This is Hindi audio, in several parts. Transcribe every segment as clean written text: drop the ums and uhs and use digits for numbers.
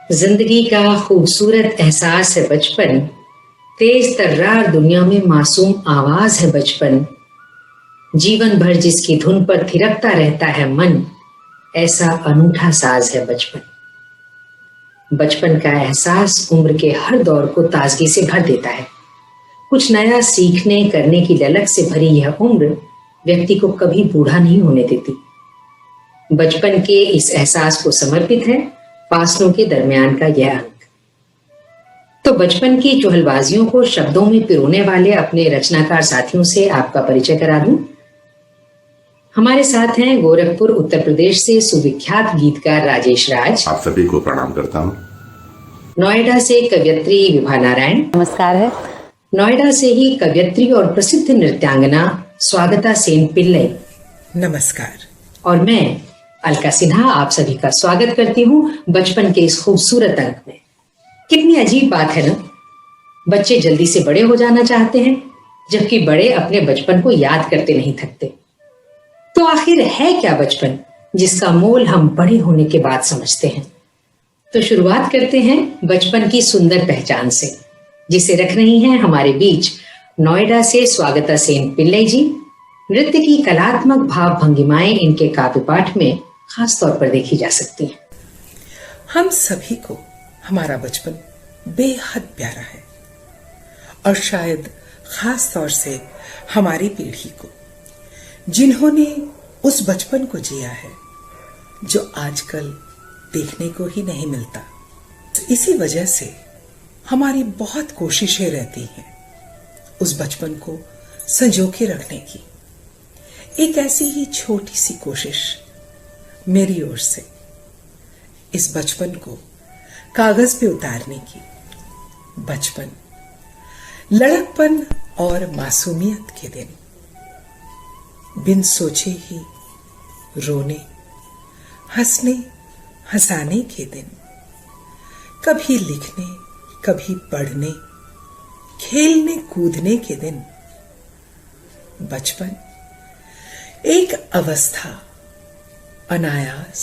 जिंदगी का खूबसूरत एहसास है बचपन। तेज तर्रार दुनिया में मासूम आवाज है बचपन। जीवन भर जिसकी धुन पर थिरकता रहता है मन, ऐसा अनूठा साज है बचपन। बचपन का एहसास उम्र के हर दौर को ताजगी से भर देता है। कुछ नया सीखने करने की ललक से भरी यह उम्र व्यक्ति को कभी बूढ़ा नहीं होने देती। बचपन के इस एहसास को समर्पित है फासलों के दरमियान का यह अंक। तो बचपन की चुहलबाजियों को शब्दों में पिरोने वाले अपने रचनाकार साथियों से आपका परिचय करा दूं। हमारे साथ हैं गोरखपुर उत्तर प्रदेश से सुविख्यात गीतकार राजेश राज। आप सभी को प्रणाम करता हूं। नोएडा से कवयित्री विभा नारायण। नमस्कार है। नोएडा से ही कवयित्री और प्रसिद्ध नृत्यांगना स्वागता सेन पिल्लई। नमस्कार। और मैं अलका सिन्हा आप सभी का स्वागत करती हूँ बचपन के इस खूबसूरत अंक में। कितनी अजीब बात है ना, बच्चे जल्दी से बड़े हो जाना चाहते हैं, जबकि बड़े अपने बचपन को याद करते नहीं थकते। तो आखिर है क्या बचपन, जिसका मोल हम बड़े होने के बाद समझते हैं? तो शुरुआत करते हैं बचपन की सुंदर पहचान से, जिसे रख रही हैं हमारे बीच नोएडा से स्वागता सेन पिल्लई जी। नृत्य की कलात्मक भाव भंगिमाएं इनके काव्य पाठ में खास तौर पर देखी जा सकती हैं। हम सभी को हमारा बचपन बेहद प्यारा है, और शायद खास तौर से हमारी पीढ़ी को, जिन्होंने उस बचपन को जिया है जो आजकल देखने को ही नहीं मिलता। इसी वजह से हमारी बहुत कोशिशें रहती हैं उस बचपन को संजो के रखने की। एक ऐसी ही छोटी सी कोशिश मेरी ओर से इस बचपन को कागज पे उतारने की। बचपन, लड़कपन और मासूमियत के दिन, बिन सोचे ही रोने हंसने हंसाने के दिन, कभी लिखने कभी पढ़ने खेलने कूदने के दिन। बचपन एक अवस्था, अनायास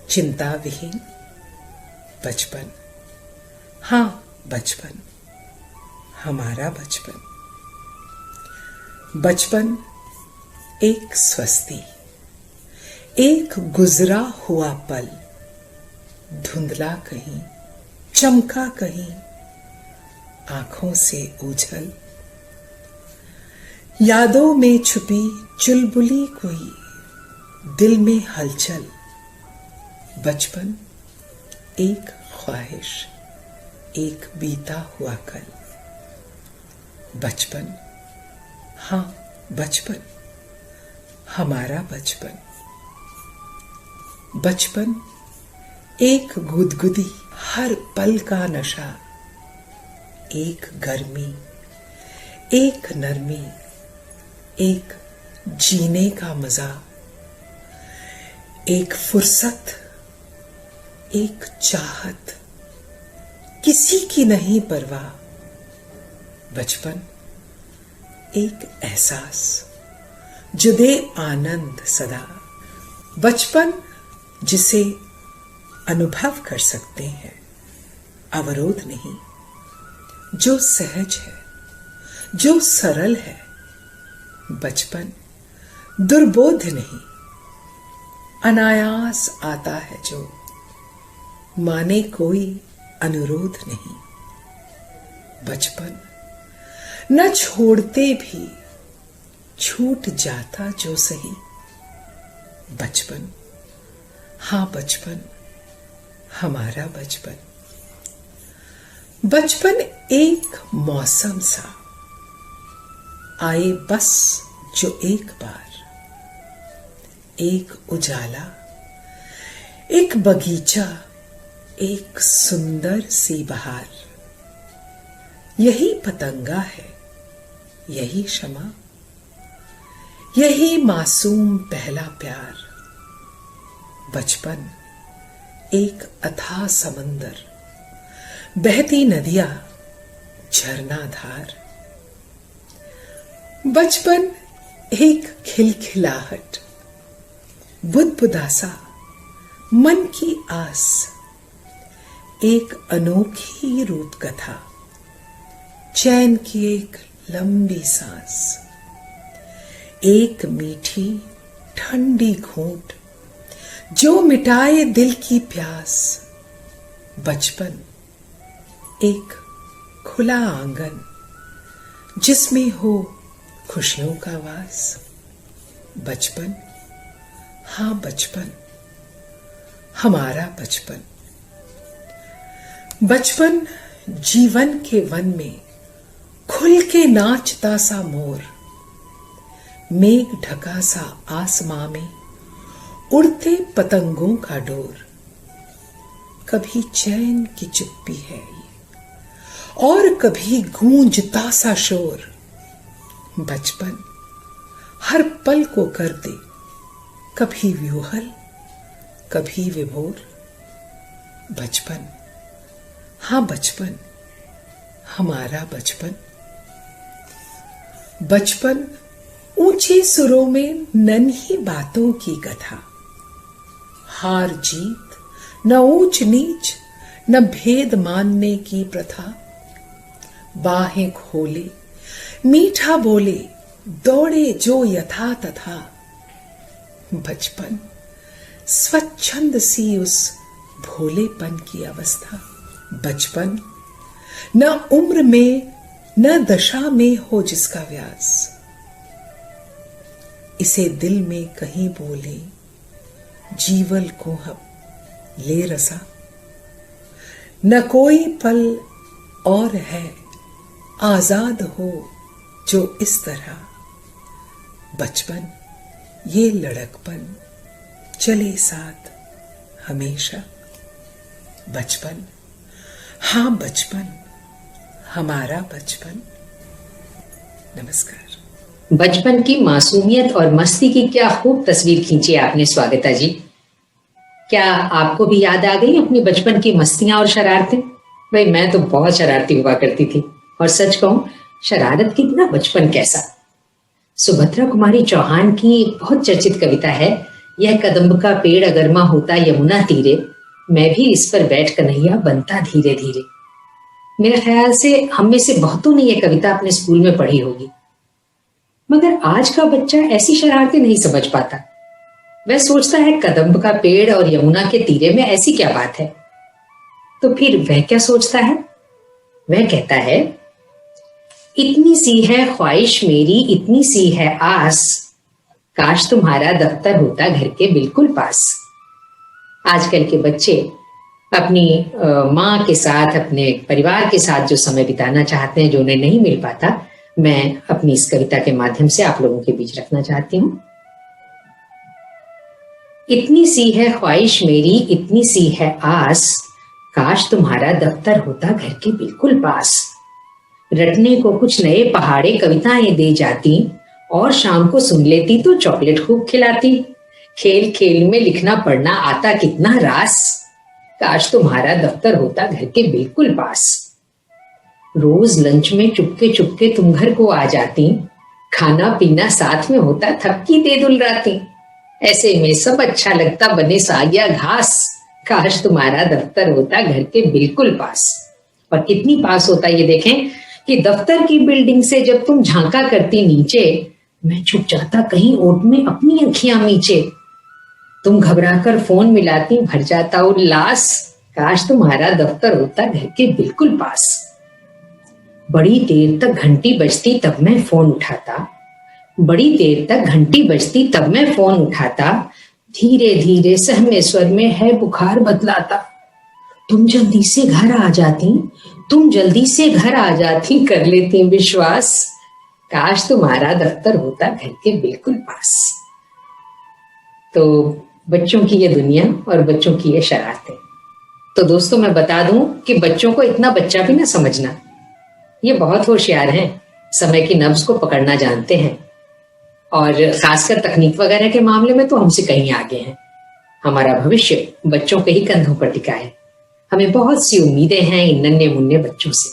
चिंता विहीन बचपन। हाँ, बचपन, हमारा बचपन। बचपन एक स्वस्ति, एक गुजरा हुआ पल, धुंधला कहीं, चमका कहीं, आंखों से ओझल, यादों में छुपी चुलबुली कोई, दिल में हलचल। बचपन एक ख्वाहिश, एक बीता हुआ कल। बचपन, हाँ बचपन, हमारा बचपन। बचपन एक गुदगुदी, हर पल का नशा, एक गर्मी, एक नरमी, एक जीने का मजा, एक फुर्सत, एक चाहत, किसी की नहीं परवाह। बचपन एक एहसास जो दे आनंद सदा। बचपन जिसे अनुभव कर सकते हैं, अवरोध नहीं, जो सहज है, जो सरल है। बचपन दुर्बोध नहीं, अनायास आता है जो, माने कोई अनुरोध नहीं। बचपन न छोड़ते भी छूट जाता जो सही। बचपन, हाँ बचपन, हमारा बचपन। बचपन एक मौसम सा, आए बस जो एक बार, एक उजाला, एक बगीचा, एक सुंदर सी बहार। यही पतंगा है, यही क्षमा, यही मासूम पहला प्यार। बचपन एक अथाह समंदर, बहती नदियां, झरना धार। बचपन एक खिलखिलाहट, बुदबुदासा, मन की आस, एक अनोखी रूप कथा, चैन की एक लंबी सांस, एक मीठी ठंडी घूंट जो मिटाए दिल की प्यास। बचपन एक खुला आंगन जिसमें हो खुशियों का वास। बचपन, हाँ बचपन, हमारा बचपन। बचपन जीवन के वन में खुल के नाचता सा मोर, मेघ ढका सा आसमां में उड़ते पतंगों का डोर। कभी चैन की चुप्पी है ये और कभी गूंजता सा शोर। बचपन हर पल को कर दे कभी व्यूहल कभी विभोर। बचपन, हाँ बचपन, हमारा बचपन। बचपन ऊंचे सुरों में नन्ही बातों की कथा, हार जीत, न ऊंच नीच, न भेद मानने की प्रथा। बाहें खोले, मीठा बोले, दौड़े जो यथा तथा। बचपन स्वच्छंद सी उस भोलेपन की अवस्था। बचपन न उम्र में न दशा में हो जिसका व्यास, इसे दिल में कहीं बोले जीवल को हम ले रसा। न कोई पल और है आजाद हो जो इस तरह। बचपन ये लड़कपन चले साथ हमेशा। बचपन, हाँ बचपन, हमारा बचपन। नमस्कार। बचपन की मासूमियत और मस्ती की क्या खूब तस्वीर खींची आपने स्वागता जी। क्या आपको भी याद आ गई अपनी बचपन की मस्तियां और शरारतें? भाई मैं तो बहुत शरारती हुआ करती थी, और सच कहूं शरारत कितना बचपन कैसा। सुभद्रा कुमारी चौहान की एक बहुत चर्चित कविता है, यह कदम्ब का पेड़ अगर मां होता यमुना तीरे, मैं भी इस पर बैठ कन्हैया बनता धीरे धीरे। मेरे ख्याल से हम में से बहुतों ने यह कविता अपने स्कूल में पढ़ी होगी। मगर आज का बच्चा ऐसी शरारतें नहीं समझ पाता। वह सोचता है कदम्ब का पेड़ और यमुना के तीरे में ऐसी क्या बात है। तो फिर वह क्या सोचता है? वह कहता है, इतनी सी है ख्वाहिश मेरी, इतनी सी है आस, काश तुम्हारा दफ्तर होता घर के बिल्कुल पास। आजकल के बच्चे अपनी माँ के साथ, अपने परिवार के साथ जो समय बिताना चाहते हैं, जो उन्हें नहीं मिल पाता, मैं अपनी इस कविता के माध्यम से आप लोगों के बीच रखना चाहती हूँ। इतनी सी है ख्वाहिश मेरी, इतनी सी है आस, काश तुम्हारा दफ्तर होता घर के बिल्कुल पास। रटने को कुछ नए पहाड़े कविताएं दे जाती, और शाम को सुन लेती तो चॉकलेट खूब खिलाती। खेल खेल में लिखना पढ़ना आता कितना रास, काश तुम्हारा दफ्तर होता घर के बिल्कुल पास। रोज लंच में चुपके चुपके तुम घर को आ जाती, खाना पीना साथ में होता थपकी दे दुलराती। ऐसे में सब अच्छा लगता बने सागिया घास, काश तुम्हारा दफ्तर होता घर के बिल्कुल पास। और कितनी पास होता ये देखें कि दफ्तर की बिल्डिंग से जब तुम झांका करती नीचे, मैं छुप जाता कहीं ओट में अपनी आंखियां नीचे। तुम घबराकर फोन मिलाती, भर जाता उल्लास, काश तुम्हारा दफ्तर होता घर के बिल्कुल पास। बड़ी देर तक घंटी बजती तब मैं फोन उठाता, बड़ी देर तक घंटी बजती तब मैं फोन उठाता। धीरे धीरे सहमे स्वर में है बुखार बतलाता। तुम जल्दी से घर आ जाती, तुम जल्दी से घर आ जाती, कर लेती विश्वास, काश तुम्हारा दफ्तर होता घर के बिल्कुल पास। तो बच्चों की ये दुनिया और बच्चों की ये शरारतें। तो दोस्तों मैं बता दूं कि बच्चों को इतना बच्चा भी ना समझना, ये बहुत होशियार हैं, समय की नब्ज को पकड़ना जानते हैं, और खासकर तकनीक वगैरह के मामले में तो हमसे कहीं आगे हैं। हमारा भविष्य बच्चों के ही कंधों पर टिका है। हमें बहुत सी उम्मीदें हैं इन नन्हे मुन्ने बच्चों से।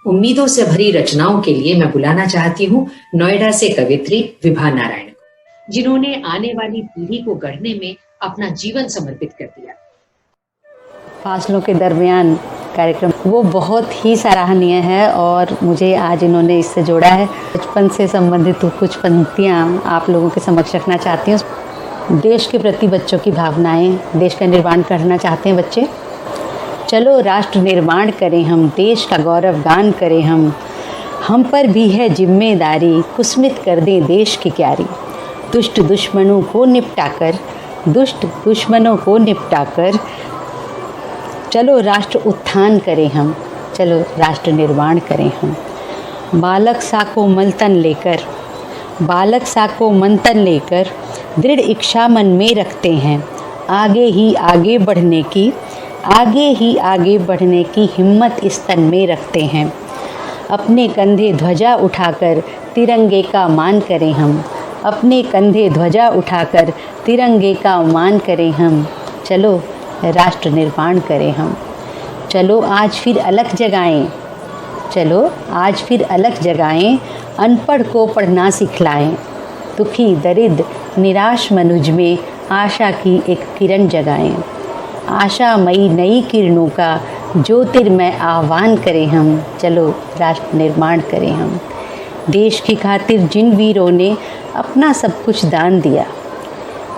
उम्मीदों से भरी रचनाओं के लिए मैं बुलाना चाहती हूँ नोएडा से कवित्री विभा नारायण को, जिन्होंने आने वाली पीढ़ी को गढ़ने में अपना जीवन समर्पित कर दिया। फासलों के दरमियान कार्यक्रम, वो बहुत ही सराहनीय है और मुझे आज इन्होंने इससे जोड़ा है। बचपन से संबंधित कुछ पंक्तियाँ आप लोगों के समक्ष रखना चाहती हूँ। देश के प्रति बच्चों की भावनाएं, देश का निर्माण करना चाहते हैं बच्चे। चलो राष्ट्र निर्माण करें हम, देश का गौरव गान करें हम पर भी है जिम्मेदारी, कुस्मित कर दें देश की क्यारी। दुष्ट दुश्मनों को निपटाकर चलो राष्ट्र उत्थान करें हम, चलो राष्ट्र निर्माण करें हम। बालक सा को मंथन लेकर दृढ़ इच्छा मन में रखते हैं। आगे ही आगे बढ़ने की हिम्मत इस तन में रखते हैं। अपने कंधे ध्वजा उठाकर तिरंगे का मान करें हम, अपने कंधे ध्वजा उठाकर तिरंगे का मान करें हम। चलो राष्ट्र निर्माण करें हम। चलो आज फिर अलख जगाएं, अनपढ़ को पढ़ना सिखलाएं। दुखी दरिद्र निराश मनुज में आशा की एक किरण जगाएं। आशामयी नई किरणों का ज्योतिर्मय आह्वान करें हम। चलो राष्ट्र निर्माण करें हम। देश की खातिर जिन वीरों ने अपना सब कुछ दान दिया,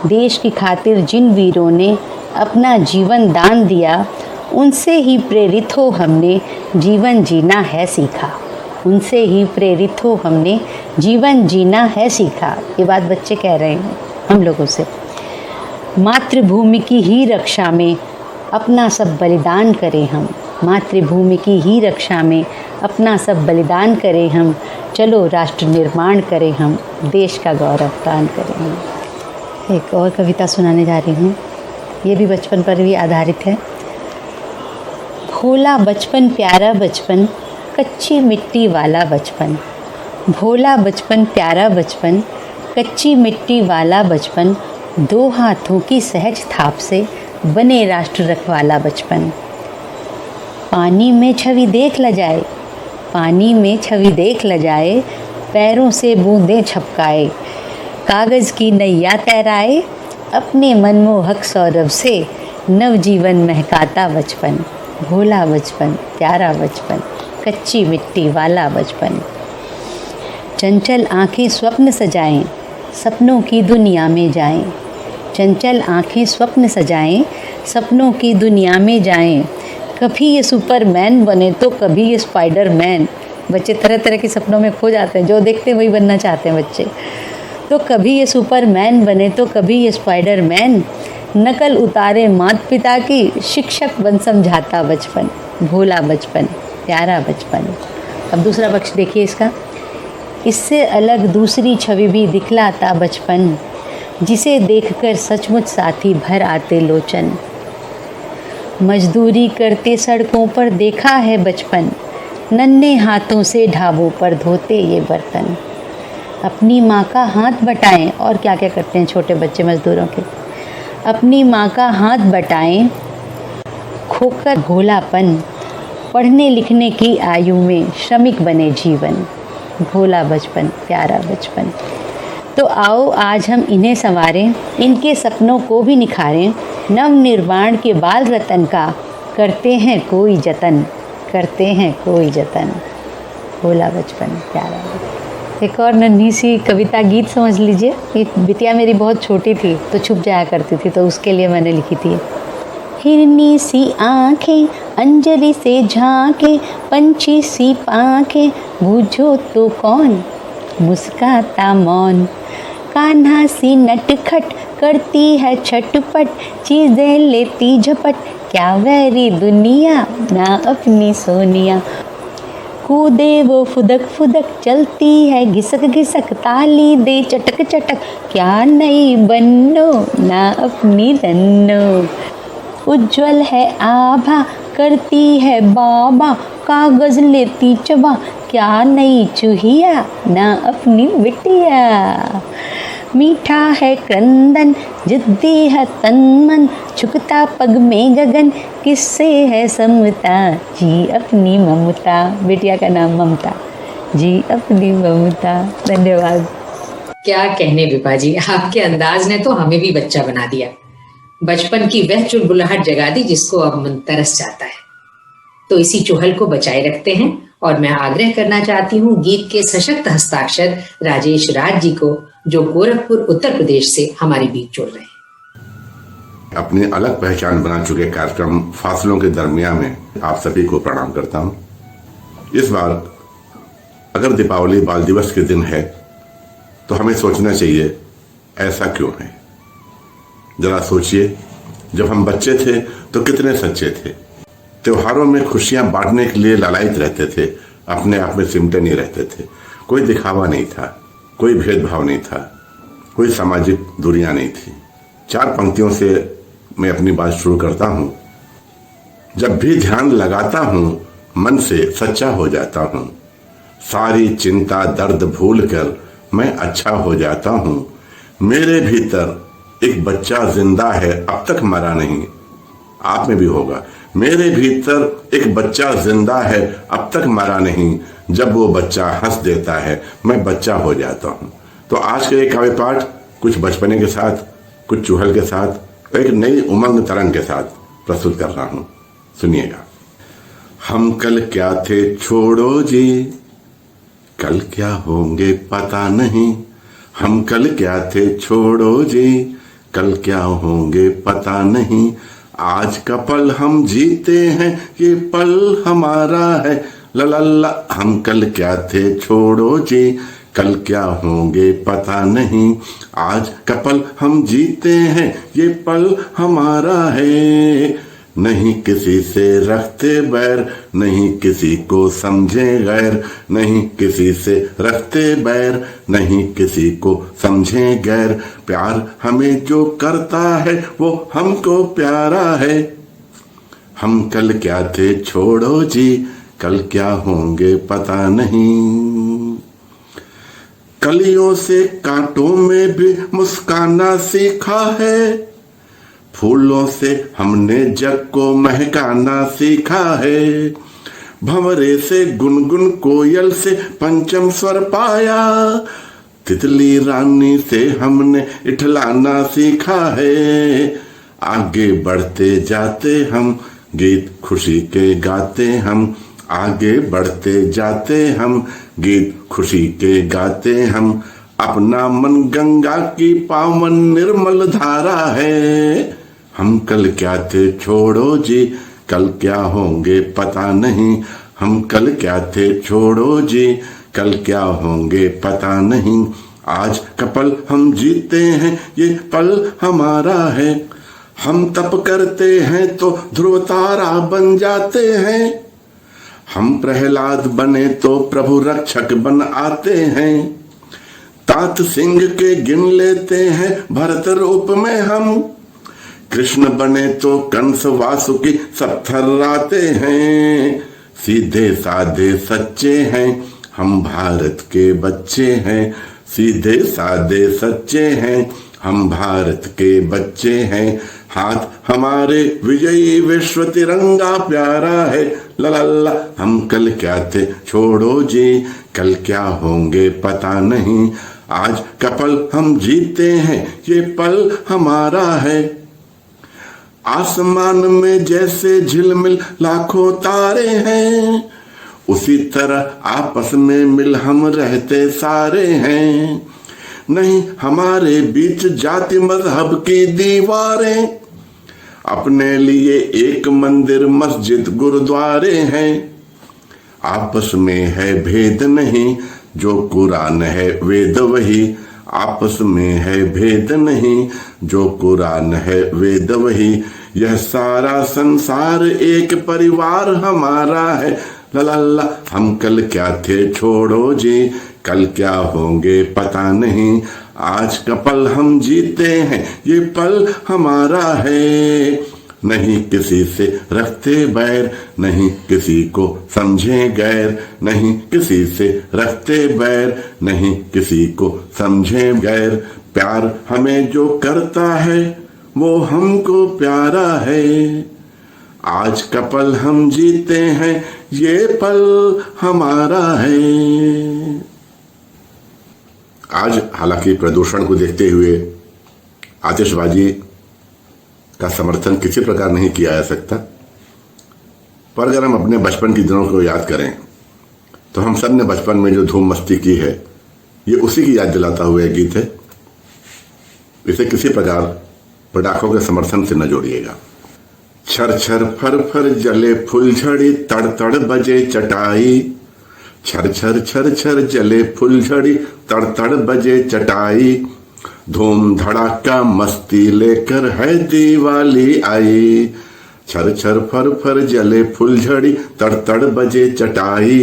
देश की खातिर जिन वीरों ने अपना जीवन दान दिया, उनसे ही प्रेरित हो हमने जीवन जीना है सीखा। उनसे ही प्रेरित हो हमने जीवन जीना है सीखा। ये बात बच्चे कह रहे हैं हम लोगों से। मातृभूमि की ही रक्षा में अपना सब बलिदान करें हम। मातृभूमि की ही रक्षा में अपना सब बलिदान करें हम। चलो राष्ट्र निर्माण करें हम, देश का गौरव गान करें हम। एक और कविता सुनाने जा रही हूँ, ये भी बचपन पर भी आधारित है। भोला बचपन प्यारा बचपन, कच्ची मिट्टी वाला बचपन। भोला बचपन प्यारा बचपन, कच्ची मिट्टी वाला बचपन। दो हाथों की सहज थाप से बने राष्ट्र रखवाला बचपन। पानी में छवि देख ल जाए, पैरों से बूंदें छपकाए। कागज़ की नैया तैराए, अपने मनमोहक सौरभ से नवजीवन महकाता बचपन। भोला बचपन प्यारा बचपन, कच्ची मिट्टी वाला बचपन। चंचल आँखें स्वप्न सजाएं, सपनों की दुनिया में जाएं। चंचल आँखें स्वप्न सजाएं, सपनों की दुनिया में जाएं। कभी ये सुपरमैन बने तो कभी ये स्पाइडरमैन। बच्चे तरह तरह के सपनों में खो जाते हैं, जो देखते हैं वही बनना चाहते हैं बच्चे। तो कभी ये सुपरमैन बने तो कभी ये स्पाइडरमैन। नकल उतारे माता पिता की, शिक्षक बन समझाता बचपन। भोला बचपन प्यारा बचपन। अब दूसरा पक्ष देखिए इसका। इससे अलग दूसरी छवि भी दिखलाता बचपन, जिसे देखकर सचमुच साथी भर आते लोचन। मजदूरी करते सड़कों पर देखा है बचपन, नन्हे हाथों से ढाबों पर धोते ये बर्तन। अपनी माँ का हाथ बटाएं, और क्या क्या करते हैं छोटे बच्चे मजदूरों के। अपनी माँ का हाथ बटाएं, खोकर भोलापन। पढ़ने लिखने की आयु में श्रमिक बने जीवन। भोला बचपन प्यारा बचपन। तो आओ आज हम इन्हें संवारें, इनके सपनों को भी निखारें। नव निर्माण के बाल रतन का करते हैं कोई जतन, करते हैं कोई जतन। भोला बचपन प्यारा बचपन। एक और नन्ही सी कविता गीत समझ लीजिए। ये बिटिया मेरी बहुत छोटी थी तो छुप जाया करती थी, तो उसके लिए मैंने लिखी थी। हिरनी सी आँखें अंजलि से झांके, पंछी सी पाँखें बूझो तो कौन, मुस्काता मौन। कान्हा सी नटखट करती है छटपट, चीज़ें लेती झपट, क्या वैरी दुनिया ना अपनी सोनिया। कूदे वो फुदक फुदक, चलती है घिसक घिसक, ताली दे चटक चटक, क्या नई बन्नो ना अपनी रन्नो। उज्जवल है आभा करती है बाबा, कागज़ लेती चबा, क्या नई चूहिया ना अपनी बिटिया। मीठा है क्रंदन जिद्दी है तन मन, झुकता पग में गगन, किससे है समता जी अपनी ममता। बिटिया का नाम ममता, जी अपनी ममता। धन्यवाद। क्या कहने विभा जी, आपके अंदाज ने तो हमें भी बच्चा बना दिया। बचपन की वह चुलबुलाहट जगा दी जिसको अब मन तरस जाता है। तो इसी चुहल को बचाए रखते हैं और मैं आग्रह करना चाहती हूँ गीत के सशक्त हस्ताक्षर राजेश राज जी को, जो गोरखपुर उत्तर प्रदेश से हमारे बीच जुड़ रहे हैं। अपनी अलग पहचान बना चुके कार्यक्रम फासलों के दरमियान में आप सभी को प्रणाम करता हूँ। इस बार अगर दीपावली बाल दिवस के दिन है तो हमें सोचना चाहिए ऐसा क्यों है। जरा सोचिए, जब हम बच्चे थे तो कितने सच्चे थे। त्योहारों में खुशियां बांटने के लिए लालायित रहते थे, अपने आप में सिमटे नहीं रहते थे। कोई दिखावा नहीं था, कोई भेदभाव नहीं था, कोई सामाजिक दूरियां नहीं थी। 4 पंक्तियों से मैं अपनी बात शुरू करता हूं। जब भी ध्यान लगाता हूं मन से सच्चा हो जाता हूं, सारी चिंता दर्द भूल कर मैं अच्छा हो जाता हूं। मेरे भीतर एक बच्चा जिंदा है, अब तक मरा नहीं। आप में भी होगा, मेरे भीतर एक बच्चा जिंदा है, अब तक मरा नहीं। जब वो बच्चा हंस देता है मैं बच्चा हो जाता हूं। तो आज के ये काव्य पाठ कुछ बचपने के साथ, कुछ चुहल के साथ, एक नई उमंग तरंग के साथ प्रस्तुत कर रहा हूं। सुनिएगा। हम कल क्या थे छोड़ो जी, कल क्या होंगे पता नहीं। हम कल क्या थे छोड़ो जी, कल क्या होंगे पता नहीं। आज का पल हम जीते हैं, ये पल हमारा है। लला हम कल क्या थे छोड़ो जी, कल क्या होंगे पता नहीं। आज का पल हम जीते हैं, ये पल हमारा है। नहीं किसी से रखते बैर, नहीं किसी को समझे गैर। नहीं किसी से रखते बैर, नहीं किसी को समझे गैर। प्यार हमें जो करता है वो हमको प्यारा है। हम कल क्या थे छोड़ो जी, कल क्या होंगे पता नहीं। कलियों से कांटों में भी मुस्काना सीखा है। फूलों से हमने जग को महकाना सीखा है। भंवरे से गुनगुन कोयल से पंचम स्वर पाया। तितली रानी से हमने इठलाना सीखा है। आगे बढ़ते जाते हम गीत खुशी के गाते हम। आगे बढ़ते जाते हम गीत खुशी के गाते हम। अपना मन गंगा की पावन निर्मल धारा है। हम कल क्या थे छोड़ो जी, कल क्या होंगे पता नहीं। हम कल क्या थे छोड़ो जी, कल क्या होंगे पता नहीं। आज का पल हम जीते हैं, ये पल हमारा है। हम तप करते हैं तो ध्रुव तारा बन जाते हैं। हम प्रहलाद बने तो प्रभु रक्षक बन आते हैं। तात सिंह के गिन लेते हैं भरत रूप में हम। कृष्ण बने तो कंस वासुकी सब थर्राते हैं। सीधे साधे सच्चे हैं, हम भारत के बच्चे हैं। सीधे साधे सच्चे हैं, हम भारत के बच्चे हैं। हाथ हमारे विजयी विश्व तिरंगा प्यारा है। लला हम कल क्या थे छोड़ो जी, कल क्या होंगे पता नहीं। आज का पल हम जीते हैं, ये पल हमारा है। आसमान में जैसे झिलमिल लाखों तारे हैं, उसी तरह आपस में मिल हम रहते सारे हैं। नहीं हमारे बीच जाति मजहब की दीवारें, अपने लिए एक मंदिर मस्जिद गुरुद्वारे हैं। आपस में है भेद नहीं, जो कुरान है वेद वही। आपस में है भेद नहीं, जो कुरान है वेद वही। यह सारा संसार एक परिवार हमारा है। लला हम कल क्या थे छोड़ो जी, कल क्या होंगे पता नहीं। आज का पल हम जीते हैं, ये पल हमारा है। नहीं किसी से रखते बैर, नहीं किसी को समझे गैर। नहीं किसी से रखते बैर, नहीं किसी को समझे गैर। प्यार हमें जो करता है वो हमको प्यारा है। आज का पल हम जीते हैं, ये पल हमारा है। आज हालांकि प्रदूषण को देखते हुए आतिशबाजी का समर्थन किसी प्रकार नहीं किया जा सकता, पर अगर हम अपने बचपन के दिनों को याद करें तो हम सब ने बचपन में जो धूम मस्ती की है, ये उसी की याद दिलाता हुआ एक गीत है। इसे किसी प्रकार पटाखों के समर्थन से न जोड़िएगा। छर छर फर फर जले फुलझड़ी, तड़ तड़ बजे चटाई। छर छर छर छर जले फुलझड़ी, तड़ तड़ बजे चटाई। धूम धड़ाका मस्ती लेकर है दिवाली आई। छर छर फर फर जले फुलझड़ी, तड़ तड़ बजे चटाई।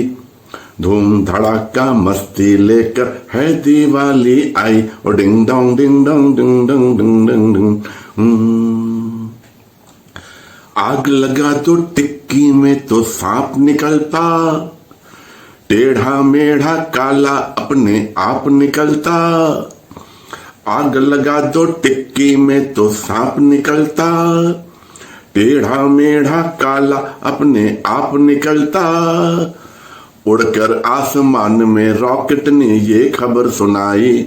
धूम धड़ाका मस्ती लेकर है दिवाली आई। और ding dong ding dong ding dong ding ding ding. आग लगा तो टिक्की में तो सांप निकलता, टेढ़ा मेढ़ा काला अपने आप निकलता। आग लगा दो टिक्की में तो सांप निकलता, टेढ़ा मेढ़ा काला अपने आप निकलता। उड़कर आसमान में रॉकेट ने ये खबर सुनाई।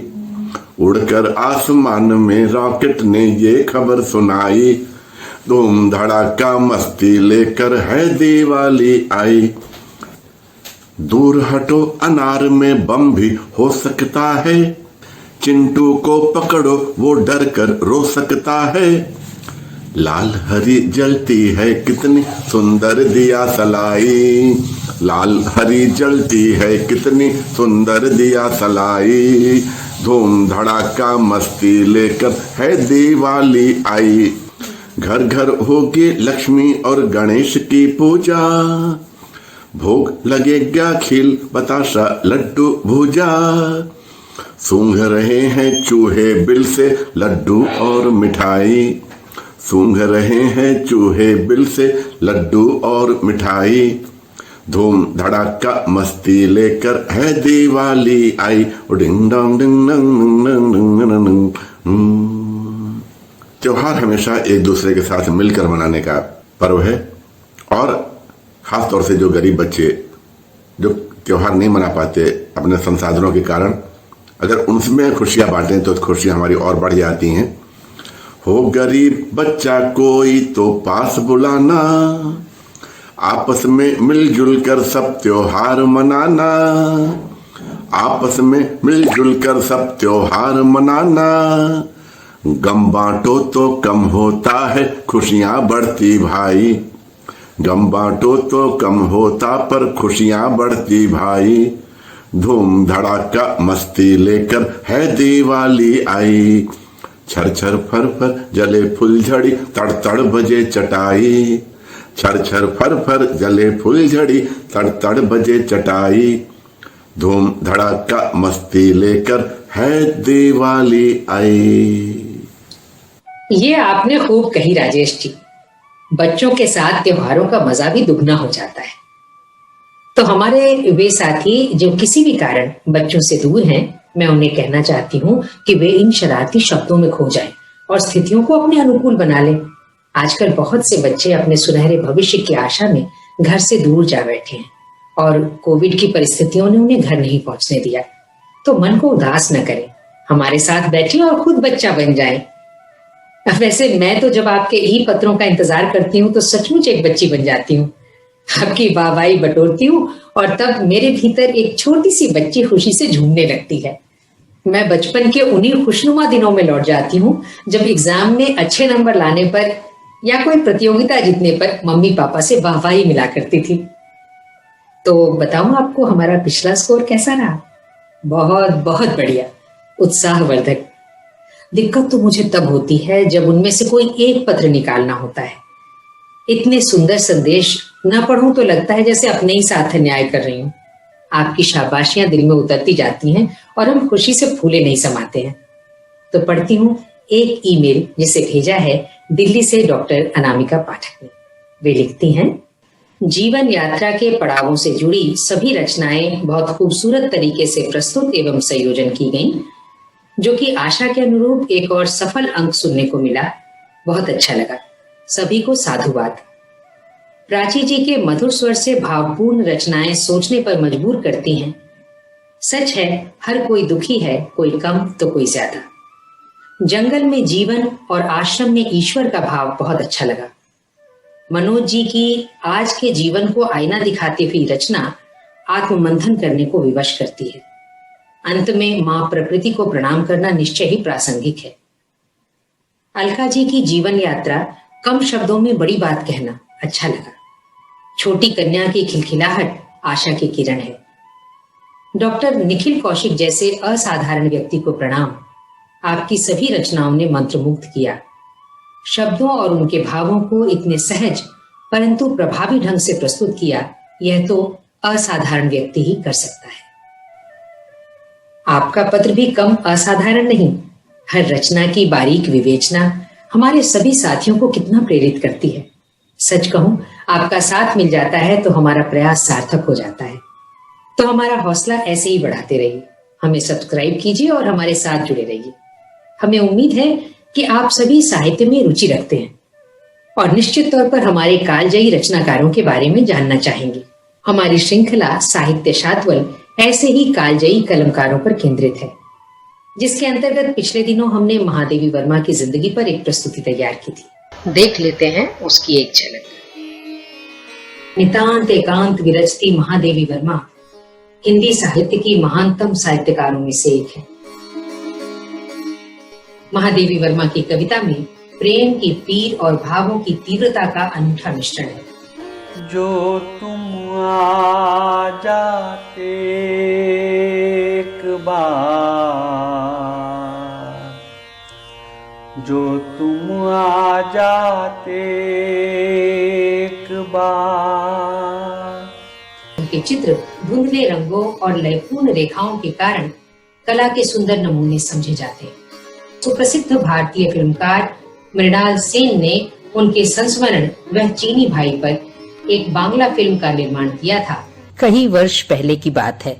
उड़कर आसमान में रॉकेट ने ये खबर सुनाई। धूम धड़ाका मस्ती लेकर है दिवाली आई। दूर हटो अनार में बम भी हो सकता है, चिंटू को पकड़ो वो डर कर रो सकता है। लाल हरी जलती है कितनी सुंदर दिया सलाई। लाल हरी जलती है कितनी सुंदर दिया सलाई। धूम धड़ाका मस्ती लेकर है दिवाली आई। घर घर होगी लक्ष्मी और गणेश की पूजा। भोग लगेगा खील बताशा लड्डू भूजा। सूंघ रहे हैं चूहे बिल से लड्डू और मिठाई। सूंघ रहे हैं चूहे बिल से लड्डू और मिठाई। धूम धड़ाका मस्ती लेकर है दिवाली आई। डिंग डोंग डिंग डंग डिंग डिंग डिंग। त्योहार हमेशा एक दूसरे के साथ मिलकर मनाने का पर्व है, और खास तौर से जो गरीब बच्चे जो त्योहार नहीं मना पाते अपने संसाधनों के कारण, अगर उनमें खुशियां बांटें तो खुशियां हमारी और बढ़ जाती हैं। हो गरीब बच्चा कोई तो पास बुलाना, आपस में मिलजुल कर सब त्योहार मनाना। आपस में मिलजुल कर सब त्योहार मनाना। गम बांटो तो कम होता है खुशियां बढ़ती भाई। गम बांटो तो कम होता पर खुशियां बढ़ती भाई। धूम धड़ाका मस्ती लेकर है दिवाली आई। छर छर फर फर जले फुलझड़ी, तड़ तड़ बजे चटाई। छर छर फर फर जले फुलझड़ी, तड़ तड़ बजे चटाई। धूम धड़ाका मस्ती लेकर है दिवाली आई। ये आपने खूब कही राजेश जी। बच्चों के साथ त्योहारों का मजा भी दुगना हो जाता है। तो हमारे वे साथी जो किसी भी कारण बच्चों से दूर हैं, मैं उन्हें कहना चाहती हूँ कि वे इन शरारती शब्दों में खो जाएं और स्थितियों को अपने अनुकूल बना लें। आजकल बहुत से बच्चे अपने सुनहरे भविष्य की आशा में घर से दूर जा बैठे हैं और कोविड की परिस्थितियों ने उन्हें घर नहीं पहुंचने दिया। तो मन को उदास न करें, हमारे साथ बैठें और खुद बच्चा बन जाएं। वैसे मैं तो जब आपके ई पत्रों का इंतजार करती हूँ तो सचमुच एक बच्ची बन जाती हूँ। आपकी वाहवाही बटोरती हूँ और तब मेरे भीतर एक छोटी सी बच्ची खुशी से झूमने लगती है। मैं बचपन के उन्हीं खुशनुमा दिनों में लौट जाती हूँ जब एग्जाम में अच्छे नंबर लाने पर या कोई प्रतियोगिता जीतने पर मम्मी पापा से वाहवाही मिला करती थी। तो बताऊं आपको हमारा पिछला स्कोर कैसा रहा? बहुत बहुत बढ़िया, उत्साहवर्धक। दिक्कत तो मुझे तब होती है जब उनमें से कोई एक पत्र निकालना होता है। इतने सुंदर संदेश न पढ़ूं तो लगता है जैसे अपने ही साथ अन्याय कर रही हूं। आपकी शाबाशियां दिल में उतरती जाती हैं और हम खुशी से फूले नहीं समाते हैं। तो पढ़ती हूं एक ईमेल जिसे भेजा है दिल्ली से डॉक्टर अनामिका पाठक ने। वे लिखती हैं, जीवन यात्रा के पड़ावों से जुड़ी सभी रचनाएं बहुत खूबसूरत तरीके से प्रस्तुत एवं संयोजन की गईं, जो कि आशा के अनुरूप एक और सफल अंक सुनने को मिला। बहुत अच्छा लगा। सभी को साधुवाद। प्राची जी के मधुर स्वर से भावपूर्ण रचनाएं सोचने पर मजबूर करती हैं। सच है, हर कोई दुखी है, कोई कम तो कोई ज्यादा। जंगल में जीवन और आश्रम में ईश्वर का भाव बहुत अच्छा लगा। मनोज जी की आज के जीवन को आईना दिखाती हुई रचना आत्ममंथन करने को विवश करती है। अंत में मां प्रकृति को प्रणाम करना निश्चय ही प्रासंगिक है। अलका जी की जीवन यात्रा कम शब्दों में बड़ी बात कहना अच्छा लगा। छोटी कन्या की खिलखिलाहट आशा की किरण है। डॉक्टर निखिल कौशिक जैसे असाधारण व्यक्ति को प्रणाम। आपकी सभी रचनाओं ने मंत्रमुग्ध किया। शब्दों और उनके भावों को इतने सहज परंतु प्रभावी ढंग से प्रस्तुत किया, यह तो असाधारण व्यक्ति ही कर सकता है। आपका पत्र भी कम असाधारण नहीं। हर रचना की बारीक विवेचना हमारे सभी साथियों को कितना प्रेरित करती है। सच कहूं, आपका साथ मिल जाता है तो हमारा प्रयास सार्थक हो जाता है। तो हमारा हौसला ऐसे ही बढ़ाते रहिए। हमें सब्सक्राइब कीजिए और हमारे साथ जुड़े रहिए। हमें उम्मीद है कि आप सभी साहित्य में रुचि रखते हैं और निश्चित तौर पर हमारे कालजयी रचनाकारों के बारे में जानना चाहेंगे। हमारी श्रृंखला साहित्य शातवल ऐसे ही कालजयी कलमकारों पर केंद्रित है, जिसके अंतर्गत पिछले दिनों हमने महादेवी वर्मा की जिंदगी पर एक प्रस्तुति तैयार की थी। देख लेते हैं उसकी एक झलक। नितांत एकांत विरचती महादेवी वर्मा हिंदी साहित्य की महानतम साहित्यकारों में से एक है। महादेवी वर्मा की कविता में प्रेम की पीर और भावों की तीव्रता का अनूठा मिश्रण है। जो तुम आ जाते एक बार, जो तुम आ जाते एक बार। उनके चित्र धुंधले रंगों और लयपूर्ण रेखाओं के कारण कला के सुंदर नमूने समझे जाते हैं। सुप्रसिद्ध भारतीय फिल्मकार मृणाल सेन ने उनके संस्मरण वह चीनी भाई पर एक बांग्ला फिल्म का निर्माण किया था। कई वर्ष पहले की बात है।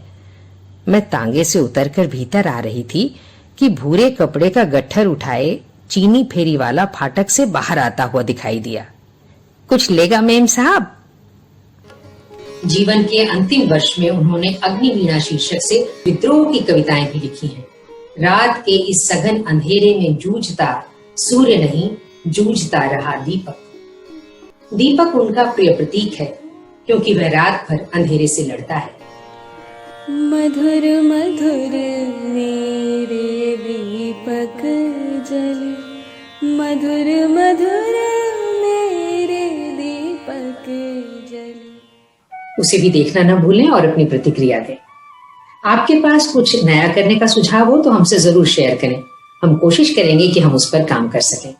मैं तांगे से उतरकर भीतर आ रही थी कि भूरे कपड़े का गट्ठर उठाए चीनी फेरी वाला फाटक से बाहर आता हुआ दिखाई दिया। कुछ लेगा मेम साहब? जीवन के अंतिम वर्ष में उन्होंने अग्निवीणा शीर्षक से विद्रोह की कविताएं भी लिखी हैं। रात के इस सघन अंधेरे में जूझता सूर्य नहीं, जूझता रहा दीपक। दीपक उनका प्रिय प्रतीक है क्योंकि वह रात भर अंधेरे से लड़ता है। मधुर मधुर मेरे दीपक जल, मधुर मधुर मेरे दीपक जल। उसे भी देखना न भूलें और अपनी प्रतिक्रिया दें। आपके पास कुछ नया करने का सुझाव हो तो हमसे जरूर शेयर करें। हम कोशिश करेंगे कि हम उस पर काम कर सकें।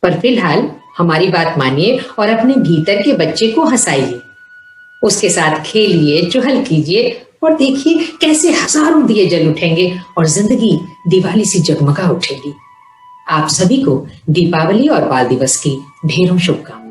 पर फिलहाल हमारी बात मानिए और अपने भीतर के बच्चे को हंसाइए, उसके साथ खेलिए, चुहल कीजिए और देखिए कैसे हजारों दिए जल उठेंगे और जिंदगी दिवाली सी जगमगा उठेगी। आप सभी को दीपावली और बाल दिवस की ढेरों शुभकामनाएं।